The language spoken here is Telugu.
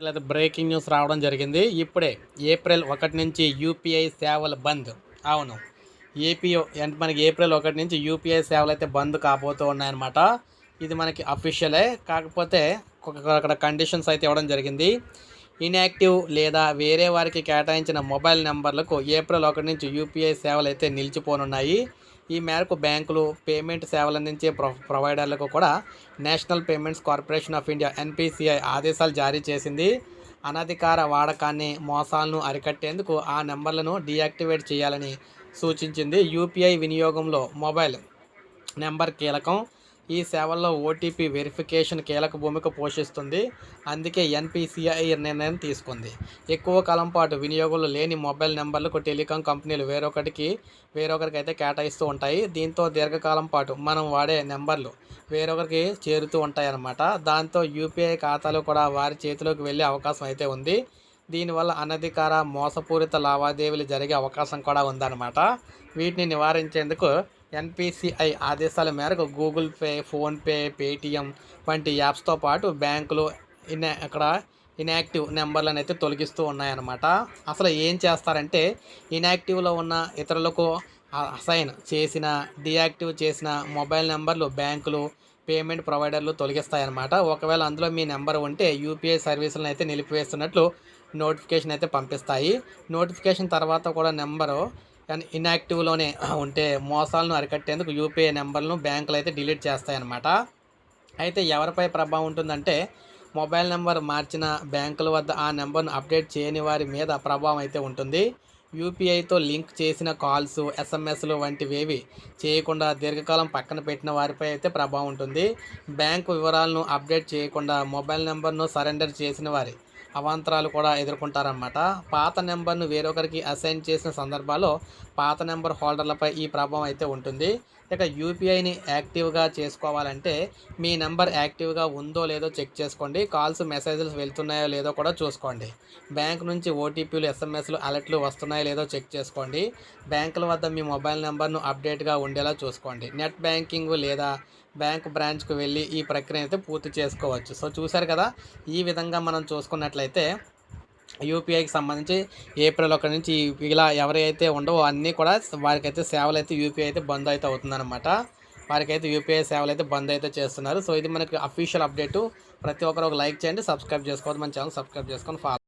లేదా బ్రేకింగ్ న్యూస్ రావడం జరిగింది. ఇప్పుడే ఏప్రిల్ 1 నుంచి యూపీఐ సేవలు బంద్. అవును. అంటే మనకి ఏప్రిల్ 1 నుంచి యూపీఐ సేవలైతే బంద్ కాబోతూ ఉన్నాయన్నమాట. ఇది మనకి అఫీషియలే. కాకపోతే అక్కడ కండిషన్స్ అయితే ఇవ్వడం జరిగింది. ఇన్యాక్టివ్ లేదా వేరే వారికి కేటాయించిన మొబైల్ నెంబర్లకు ఏప్రిల్ 1 నుంచి యూపీఐ సేవలైతే నిలిచిపోనున్నాయి. ఈ మేరకు బ్యాంకులు, పేమెంట్ సేవలందించే ప్రొవైడర్లకు కూడా national payments corporation of India NPCI ఆదేశాలు జారీ చేసింది. అనధికార వాడకాన్ని, మోసాలను అరికట్టేందుకు ఆ నెంబర్లను డీయాక్టివేట్ చేయాలని సూచించింది. యూపీఐ వినియోగంలో మొబైల్ నెంబర్ కీలకం. ఈ సేవల్లో ఓటీపీ వెరిఫికేషన్ కీలక భూమిక పోషిస్తుంది. అందుకే ఎన్పిసిఐ నిర్ణయం తీసుకుంది. ఎక్కువ కాలం పాటు వినియోగంలో లేని మొబైల్ నెంబర్లకు టెలికాం కంపెనీలు వేరొకరికి అయితే కేటాయిస్తూ ఉంటాయి. దీంతో దీర్ఘకాలం పాటు మనం వాడే నెంబర్లు వేరొకరికి చేరుతూ ఉంటాయన్నమాట. దాంతో యూపీఐ ఖాతాలు కూడా వారి చేతిలోకి వెళ్ళే అవకాశం అయితే ఉంది. దీనివల్ల అనధికార, మోసపూరిత లావాదేవీలు జరిగే అవకాశం కూడా ఉందన్నమాట. వీటిని నివారించేందుకు ఎన్పిసిఐ ఆదేశాల మేరకు గూగుల్ పే, ఫోన్పే, పేటీఎం వంటి యాప్స్తో పాటు బ్యాంకులు అక్కడ ఇన్యాక్టివ్ నెంబర్లను అయితే తొలగిస్తూ ఉన్నాయన్నమాట. అసలు ఏం చేస్తారంటే ఇన్యాక్టివ్లో ఉన్న ఇతరులకు అసైన్ చేసిన, డీయాక్టివ్ చేసిన మొబైల్ నెంబర్లు బ్యాంకులు, పేమెంట్ ప్రొవైడర్లు తొలగిస్తాయన్నమాట. ఒకవేళ అందులో మీ నెంబర్ ఉంటే యూపీఐ సర్వీసులను అయితే నిలిపివేస్తున్నట్లు నోటిఫికేషన్ అయితే పంపిస్తాయి. నోటిఫికేషన్ తర్వాత కూడా నెంబరు ఇన్యాక్టివ్లోనే ఉంటే మోసాలను అరికట్టేందుకు యూపీఐ నెంబర్లను బ్యాంకులు అయితే డిలీట్ చేస్తాయన్నమాట. అయితే ఎవరిపై ప్రభావం ఉంటుందంటే మొబైల్ నెంబర్ మార్చిన బ్యాంకుల వద్ద ఆ నెంబర్ను అప్డేట్ చేయని వారి మీద ప్రభావం అయితే ఉంటుంది. యూపీఐతో లింక్ చేసిన కాల్స్, ఎస్ఎంఎస్లు వంటివేవి చేయకుండా దీర్ఘకాలం పక్కన పెట్టిన వారిపై అయితే ప్రభావం ఉంటుంది. బ్యాంకు వివరాలను అప్డేట్ చేయకుండా మొబైల్ నెంబర్ను సరెండర్ చేసిన వారి అవాంతరాలు కూడా ఎదుర్కొంటారన్నమాట. పాత నెంబర్ను వేరొకరికి అసైన్ చేసిన సందర్భాల్లో పాత నెంబర్ హోల్డర్లపై ఈ ప్రభావం అయితే ఉంటుంది. ఇక యూపీఐని యాక్టివ్గా చేసుకోవాలంటే మీ నెంబర్ యాక్టివ్గా ఉందో లేదో చెక్ చేసుకోండి. కాల్స్, మెసేజ్లు వెళ్తున్నాయో లేదో కూడా చూసుకోండి. బ్యాంక్ నుంచి ఓటీపీలు, ఎస్ఎంఎస్లు, అలర్ట్లు వస్తున్నాయో లేదో చెక్ చేసుకోండి. బ్యాంకుల వద్ద మీ మొబైల్ నెంబర్ను అప్డేట్గా ఉండేలా చూసుకోండి. నెట్ బ్యాంకింగ్ లేదా బ్యాంక్ బ్రాంచ్కు వెళ్ళి ఈ ప్రక్రియ అయితే పూర్తి చేసుకోవచ్చు. సో చూశారు కదా, ఈ విధంగా మనం చూసుకున్నట్లయితే యూపీఐకి సంబంధించి ఏప్రిల్ 1 నుంచి ఇలా ఎవరైతే ఉండవో అన్నీ కూడా వారికైతే సేవలు అయితే యూపీఐ అయితే బంద్ అయితే అవుతుందన్నమాట. వారికైతే యూపీఐ సేవలు అయితే బంద్ అయితే చేస్తున్నారు. సో ఇది మనకి అఫీషియల్ అప్డేటు. ప్రతి ఒక్కరు ఒక లైక్ చేయండి, సబ్స్క్రైబ్ చేసుకోవద్దు, మన ఛానల్ సబ్స్క్రైబ్ చేసుకొని ఫాలో